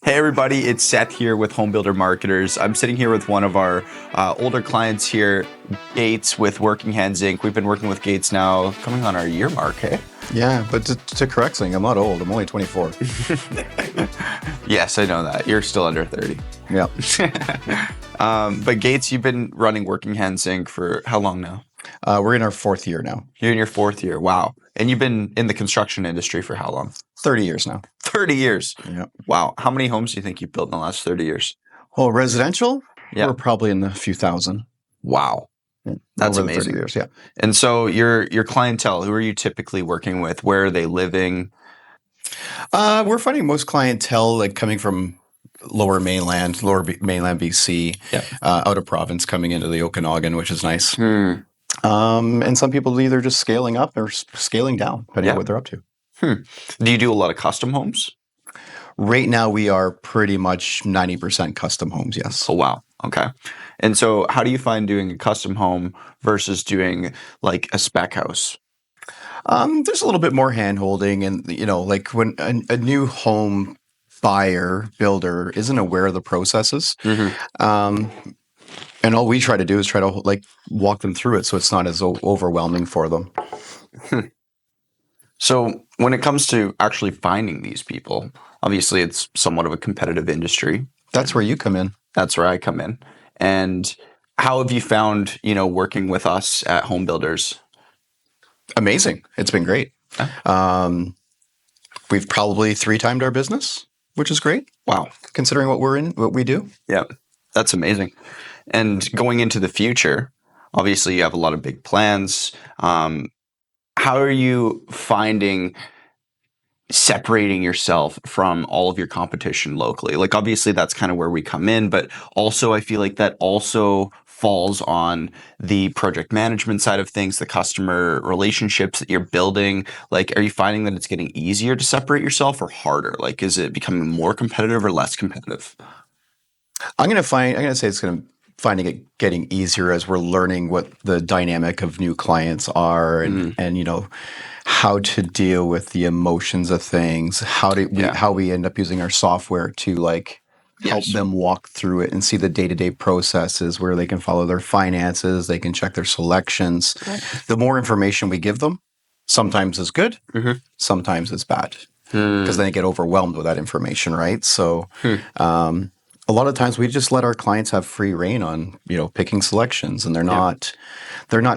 Hey everybody, it's Seth here with Homebuilder Marketers. I'm sitting here with one of our older clients here, Gates with Working Hands Inc. We've been working with Gates now, coming on our year mark, hey? Yeah, but to correct something, I'm not old. I'm only 24. Yes, I know that. You're still under 30. Yeah. But Gates, you've been running Working Hands Inc. for how long now? We're in our fourth year now. You're in your fourth year. Wow. And you've been in the construction industry for how long? 30 years now. 30 years. Yeah. Wow. How many homes do you think you've built in the last 30 years? Well, residential, Yeah. we're probably in the few thousand. Wow. That's Over the amazing. 30 years, yeah. And so your clientele, who are you typically working with? Where are they living? We're finding most clientele like coming from lower mainland BC, Yeah. out of province, coming into the Okanagan, which is nice. Hmm. And some people either just scaling up or scaling down, depending Yeah. on what they're up to. Do you do a lot of custom homes? Right now, we are pretty much 90% custom homes, yes. Oh, wow. Okay. And so how do you find doing a custom home versus doing like a spec house? There's a little bit more hand-holding, and like when a new home builder isn't aware of the processes, and all we try to do is try to like walk them through it so it's not as overwhelming for them. So when it comes to actually finding these people, obviously it's somewhat of a competitive industry. That's where you come in. That's where I come in. And how have you found, working with us at Homebuilders? Amazing. It's been great. We've probably 3x our business, which is great. Wow. Considering what we do. Yeah, that's amazing. And going into the future, obviously you have a lot of big plans. How are you finding separating yourself from all of your competition locally? Like obviously that's kind of where we come in, but also I feel like that also falls on the project management side of things, the customer relationships that you're building. Like, are you finding that it's getting easier to separate yourself or harder? Like, is it becoming more competitive or less competitive? I'm gonna say it's finding it getting easier as we're learning what the dynamic of new clients are and how to deal with the emotions of things, how we end up using our software to like help them walk through it and see the day-to-day processes where they can follow their finances, they can check their selections. Right. The more information we give them, sometimes is good, sometimes it's bad, because then they get overwhelmed with that information, right? So a lot of times we just let our clients have free reign on, picking selections, and they're not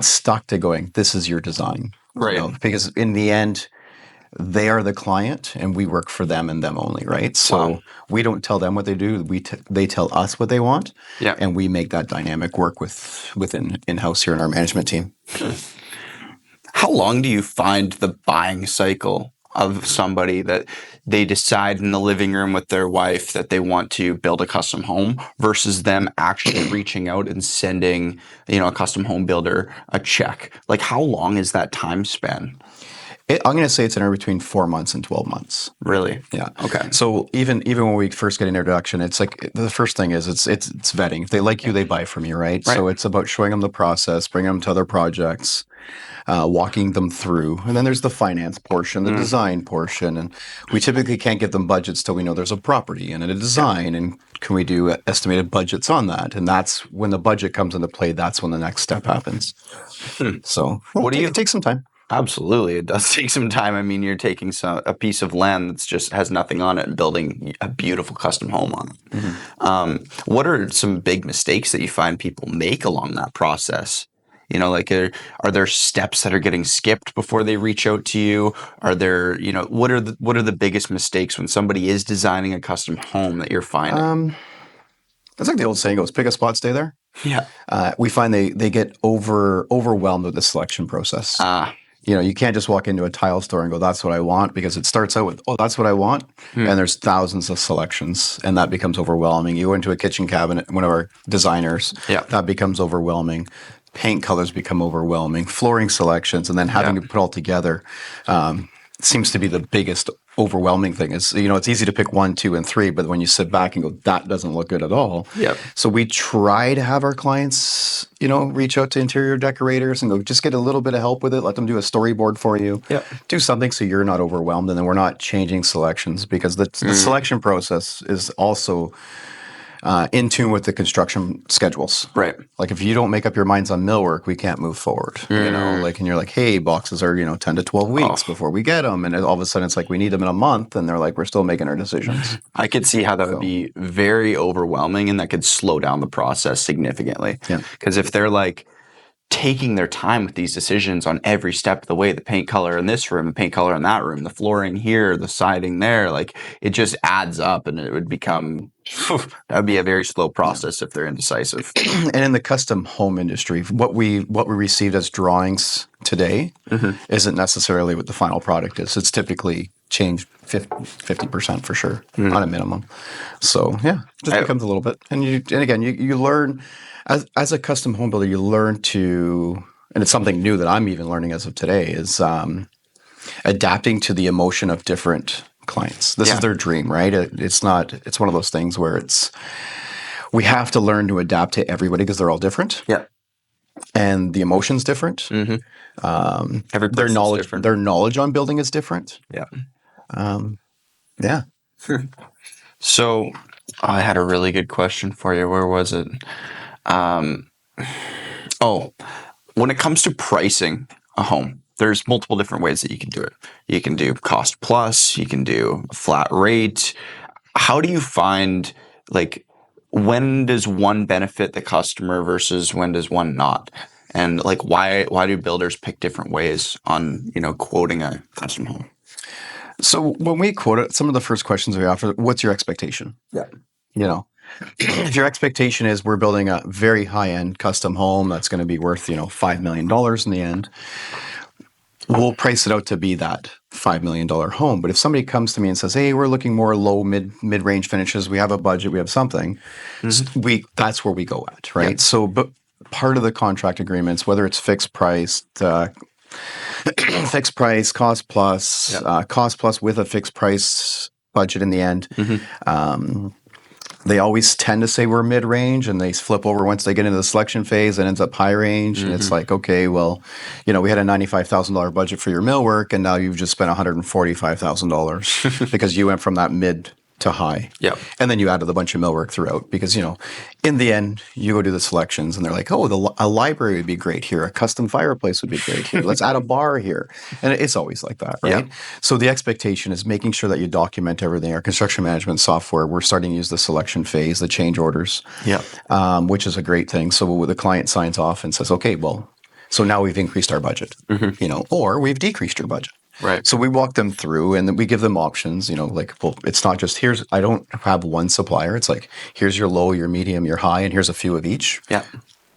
stuck to going, this is your design. Right. Because in the end, they are the client and we work for them and them only, right? So we don't tell them what they do. They tell us what they want, and we make that dynamic work within in-house here in our management team. How long do you find the buying cycle of somebody that they decide in the living room with their wife that they want to build a custom home versus them actually reaching out and sending, a custom home builder a check? Like how long is that time span? I'm going to say it's anywhere between 4 months and 12 months. Really? Yeah. Okay. So even when we first get an introduction, it's like the first thing is it's vetting. If they like you, they buy from you, right? So it's about showing them the process, bringing them to other projects, walking them through. And then there's the finance portion, the design portion. And we typically can't give them budgets till we know there's a property and a design. And can we do estimated budgets on that? And that's when the budget comes into play. That's when the next step happens. So it takes some time. Absolutely. It does take some time. I mean, you're taking a piece of land that's just has nothing on it and building a beautiful custom home on it. What are some big mistakes that you find people make along that process? Are there steps that are getting skipped before they reach out to you? Are there, what are the biggest mistakes when somebody is designing a custom home that you're finding? That's like the old saying goes, pick a spot, stay there. Yeah. We find they get overwhelmed with the selection process. You can't just walk into a tile store and go, that's what I want, because it starts out with, oh, that's what I want. And there's thousands of selections, and that becomes overwhelming. You go into a kitchen cabinet, one of our designers, that becomes overwhelming. Paint colors become overwhelming, flooring selections, and then having to put all together seems to be the biggest overwhelming thing. Is it's easy to pick 1, 2, and 3, but when you sit back and go, that doesn't look good at all. Yep. So we try to have our clients, reach out to interior decorators and go, just get a little bit of help with it. Let them do a storyboard for you. Yep. Do something so you're not overwhelmed, and then we're not changing selections, because the selection process is also in tune with the construction schedules. Right. Like if you don't make up your minds on millwork, we can't move forward. And you're like, hey, boxes are 10 to 12 weeks before we get them, and all of a sudden it's like we need them in a month, and they're like, we're still making our decisions. I could see how that would be very overwhelming, and that could slow down the process significantly. Yeah. Because if they're like taking their time with these decisions on every step of the way, the paint color in this room, the paint color in that room, the flooring here, the siding there, like it just adds up, and it would become, that would be a very slow process if they're indecisive. And in the custom home industry, what we received as drawings today isn't necessarily what the final product is. It's typically changed 50% for sure on a minimum. So yeah, it just becomes a little bit. And again, you learn as a custom home builder, you learn to, and it's something new that I'm even learning as of today, is adapting to the emotion of different clients. This is their dream, right? It's one of those things where we have to learn to adapt to everybody because they're all different. Yeah. And the emotion's different. Their knowledge, different. Their knowledge on building is different. Yeah. Yeah. So I had a really good question for you. Where was it? When it comes to pricing a home, there's multiple different ways that you can do it. You can do cost plus, you can do a flat rate. How do you find, like, when does one benefit the customer versus when does one not? And like, why do builders pick different ways on, quoting a custom home? So when we quote it, some of the first questions we offer, what's your expectation? Yeah. If your expectation is we're building a very high-end custom home that's going to be worth, $5 million in the end, we'll price it out to be that $5 million home. But if somebody comes to me and says, hey, we're looking more low, mid-range finishes, we have a budget, we have something, that's where we go at, right? Yeah. So but part of the contract agreements, whether it's fixed price, cost plus, cost plus with a fixed price budget in the end, they always tend to say we're mid-range, and they flip over once they get into the selection phase and ends up high range. And it's like, okay, well, we had a $95,000 budget for your millwork, and now you've just spent $145,000 because you went from that mid to high. Yeah. And then you added a bunch of millwork throughout because, in the end, you go do the selections and they're like, oh, a library would be great here. A custom fireplace would be great here. Let's add a bar here. And it's always like that, right? Yeah. So the expectation is making sure that you document everything. Our construction management software, we're starting to use the selection phase, the change orders, which is a great thing. So the client signs off and says, okay, well, so now we've increased our budget, or we've decreased your budget. Right. So we walk them through, and then we give them options, well, it's not just I don't have one supplier. It's like, here's your low, your medium, your high, and here's a few of each. Yeah.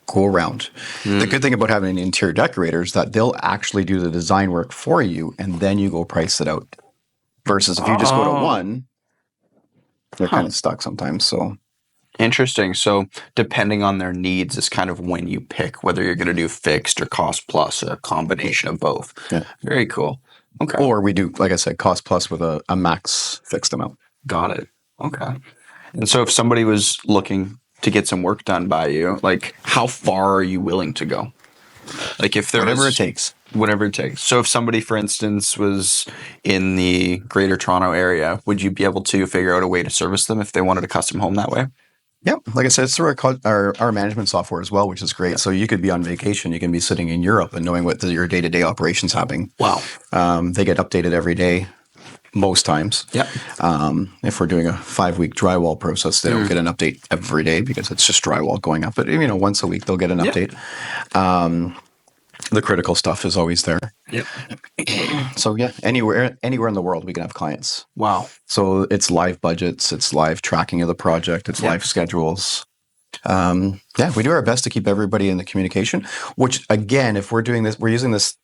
Go around. The good thing about having an interior decorator is that they'll actually do the design work for you, and then you go price it out. Versus if you just go to one, they're kind of stuck sometimes. So interesting. So depending on their needs is kind of when you pick whether you're going to do fixed or cost plus, a combination of both. Yeah. Very cool. Okay. Or we do, like I said, cost plus with a max fixed amount. Got it. Okay. And so if somebody was looking to get some work done by you, like how far are you willing to go? Like if there whatever it takes. Whatever it takes. So if somebody, for instance, was in the Greater Toronto area, would you be able to figure out a way to service them if they wanted a custom home that way? Yeah, like I said, it's through our management software as well, which is great. Yeah. So you could be on vacation, you can be sitting in Europe and knowing what your day-to-day operations happening. Wow. They get updated every day, most times. Yeah. If we're doing a 5-week drywall process, they don't get an update every day because it's just drywall going up. But once a week they'll get an update. The critical stuff is always there. Yep. So yeah, anywhere in the world we can have clients. Wow. So it's live budgets, it's live tracking of the project, it's live schedules. We do our best to keep everybody in the communication, which again, if we're doing this, we're using this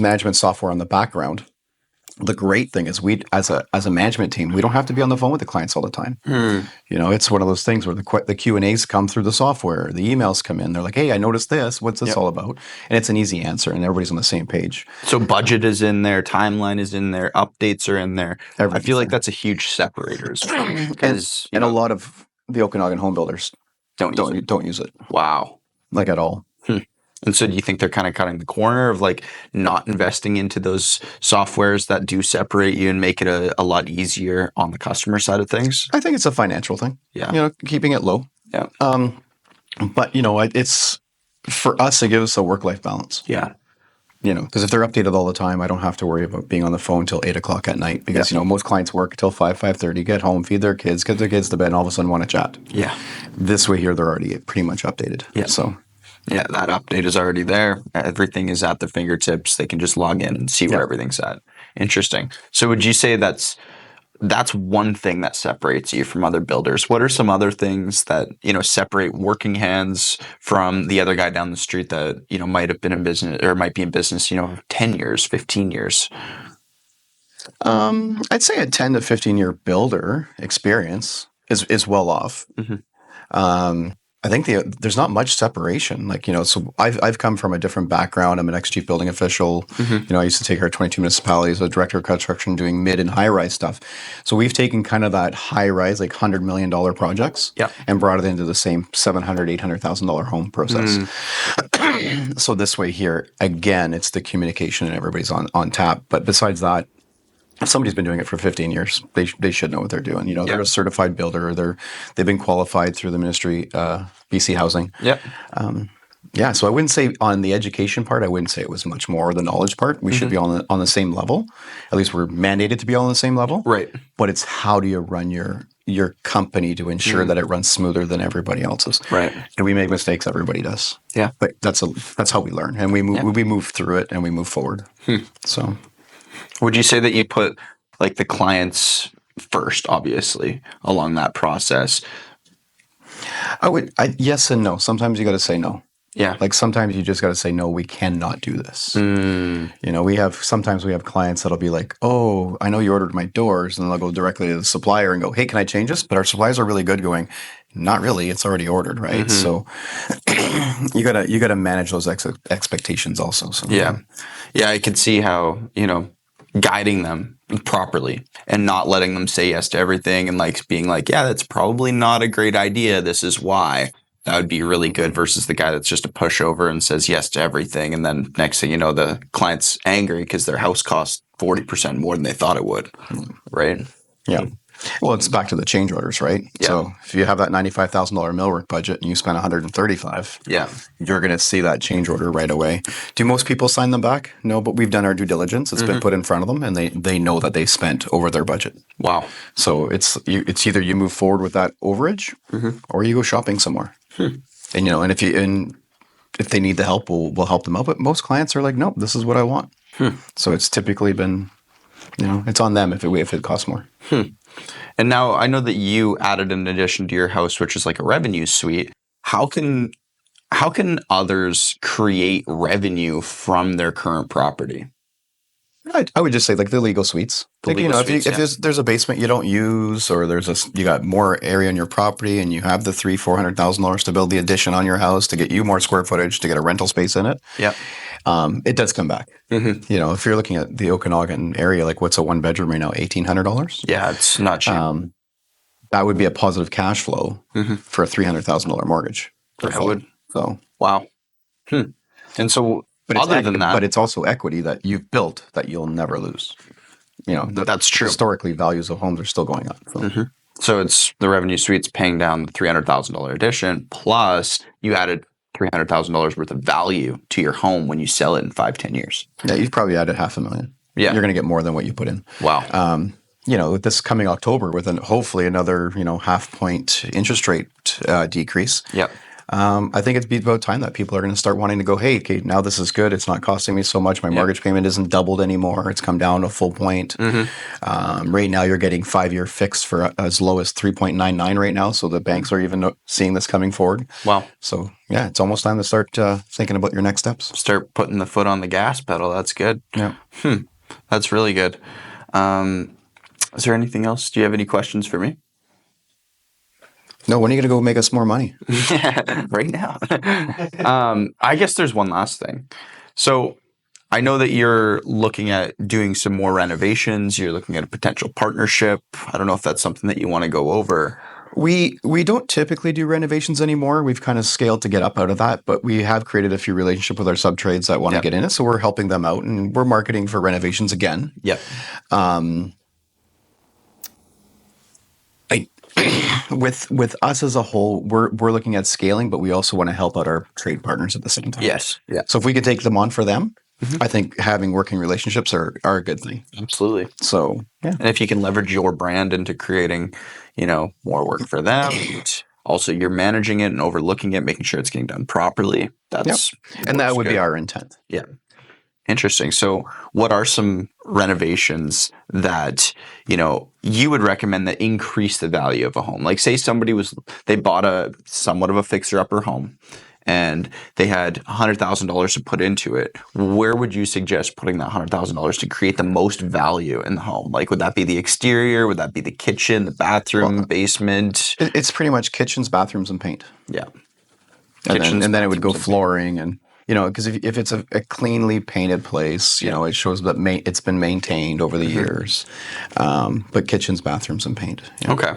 management software on the background. the great thing is we, as a management team, we don't have to be on the phone with the clients all the time. It's one of those things where the Q&As come through the software, the emails come in. They're like, hey, I noticed this. What's this all about? And it's an easy answer, and everybody's on the same page. So budget is in there, timeline is in there, updates are in there. I feel like that's a huge separator as well. Because a lot of the Okanagan home builders don't use it. Wow. Like at all. And so do you think they're kind of cutting the corner of like not investing into those softwares that do separate you and make it a lot easier on the customer side of things? I think it's a financial thing. Yeah. Keeping it low. Yeah. But it's for us, it gives us a work-life balance. Yeah. Because if they're updated all the time, I don't have to worry about being on the phone till 8:00 at night because, most clients work till 5:30, get home, feed their kids, get their kids to bed, and all of a sudden want to chat. Yeah. This way here, they're already pretty much updated. Yeah. So. Yeah, that update is already there. Everything is at their fingertips. They can just log in and see where everything's at. Interesting. So would you say that's one thing that separates you from other builders? What are some other things that, separate Working Hands from the other guy down the street that, might have been in business or might be in business, 10 years, 15 years? I'd say a 10 to 15-year builder experience is well off. I think there's not much separation. So I've come from a different background. I'm an ex-chief building official. I used to take care of 22 municipalities, a director of construction doing mid and high-rise stuff. So we've taken kind of that high-rise, like $100 million projects and brought it into the same $700,000, $800,000 home process. So this way here, again, it's the communication and everybody's on tap. But besides that, if somebody's been doing it for 15 years, they should know what they're doing. They're a certified builder. They've been qualified through the ministry, BC Housing. So I wouldn't say on the education part, I wouldn't say it was much more the knowledge part. We should be on the same level. At least we're mandated to be on the same level. Right. But it's how do you run your company to ensure that it runs smoother than everybody else's. Right. And we make mistakes. Everybody does. Yeah. But that's how we learn, and we move through it and we move forward. So. Would you say that you put like the clients first, obviously, along that process? Yes and no. Sometimes you got to say no. Yeah. Like sometimes you just got to say, no, we cannot do this. Sometimes we have clients that'll be like, oh, I know you ordered my doors. And they'll go directly to the supplier and go, hey, can I change this? But our suppliers are really good going, not really. It's already ordered, right? So you gotta manage those expectations also. So. Yeah. Yeah. I could see how, guiding them properly and not letting them say yes to everything and like being like, yeah, that's probably not a great idea. This is why. That would be really good versus the guy that's just a pushover and says yes to everything. And then next thing you know, the client's angry because their house costs 40% more than they thought it would. Right? Yeah. Well, it's back to the change orders, right? Yeah. So if you have that $95,000 millwork budget and you spend $135,000, you're going to see that change order right away. Do most people sign them back? No, but we've done our due diligence. It's been put in front of them, and they know that they spent over their budget. Wow. So it's either you move forward with that overage, or you go shopping somewhere. And if they need the help, we'll help them out. But most clients are like, nope, this is what I want. So it's typically been, it's on them if it costs more. And now I know that you added an addition to your house, which is like a revenue suite. How can others create revenue from their current property? I would just say like the legal suites. If there's a basement you don't use, or you got more area on your property, and you have the $300,000-$400,000 to build the addition on your house to get you more square footage to get a rental space in it. Yeah. It does come back. If you're looking at the Okanagan area, like what's a one bedroom right now, $1,800? Yeah, it's not cheap. That would be a positive cash flow for a $300,000 mortgage. That would. So wow. And so, but it's also equity that you've built that you'll never lose. That's true. Historically, values of homes are still going up. So. So it's the revenue suite's paying down the $300,000 addition, plus you added $300,000 worth of value to your home when you sell it in 5-10 years. Yeah, you've probably added $500,000. Yeah, you're going to get more than what you put in. Wow. This coming October with hopefully another 0.5 point interest rate decrease. Yep. I think it'd be about time that people are going to start wanting to go, hey, okay, now this is good. It's not costing me so much. My mortgage payment isn't doubled anymore. It's come down a full point. Right now, you're getting 5-year fixed for as low as 3.99 right now. So the banks are even seeing this coming forward. Wow. So yeah, it's almost time to start thinking about your next steps. Start putting the foot on the gas pedal. That's good. Yeah. That's really good. Is there anything else? Do you have any questions for me? No, when are you going to go make us more money? Right now. I guess there's one last thing. So I know that you're looking at doing some more renovations. You're looking at a potential partnership. I don't know if that's something that you want to go over. We don't typically do renovations anymore. We've kind of scaled to get up out of that, but we have created a few relationships with our sub-trades that want to get in it. So we're helping them out, and we're marketing for renovations again. Yep. With us as a whole, we're looking at scaling, but we also want to help out our trade partners at the same time. Yes. Yeah. So if we could take them on for them, I think having working relationships are a good thing. Absolutely. So yeah. And if you can leverage your brand into creating, more work for them, also you're managing it and overlooking it, making sure it's getting done proproperly. And that would be our intent. Yeah. Interesting. So what are some renovations that, you would recommend that increase the value of a home? Like say they bought a somewhat of a fixer-upper home and they had $100,000 to put into it. Where would you suggest putting that $100,000 to create the most value in the home? Like, would that be the exterior? Would that be the kitchen, the bathroom, basement? It's pretty much kitchens, bathrooms, and paint. Yeah. And then it would go flooring and because if it's a cleanly painted place, it shows that it's been maintained over the years. But kitchens, bathrooms, and paint. Yeah. Okay.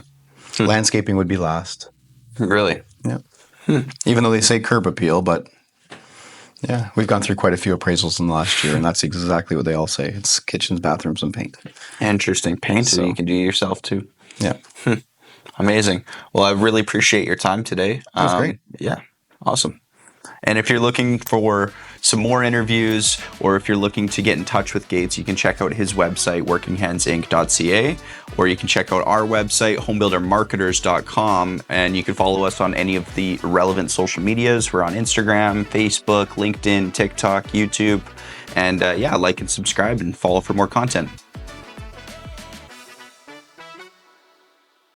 Landscaping would be last. Really? Yeah. Even though they say curb appeal, but yeah, we've gone through quite a few appraisals in the last year, and that's exactly what they all say. It's kitchens, bathrooms, and paint. Interesting. Paint, so you can do yourself too. Yeah. Amazing. Well, I really appreciate your time today. That's great. Yeah. Awesome. And if you're looking for some more interviews or if you're looking to get in touch with Gates, you can check out his website, workinghandsinc.ca, or you can check out our website, homebuildermarketers.com, and you can follow us on any of the relevant social medias. We're on Instagram, Facebook, LinkedIn, TikTok, YouTube, and like and subscribe and follow for more content.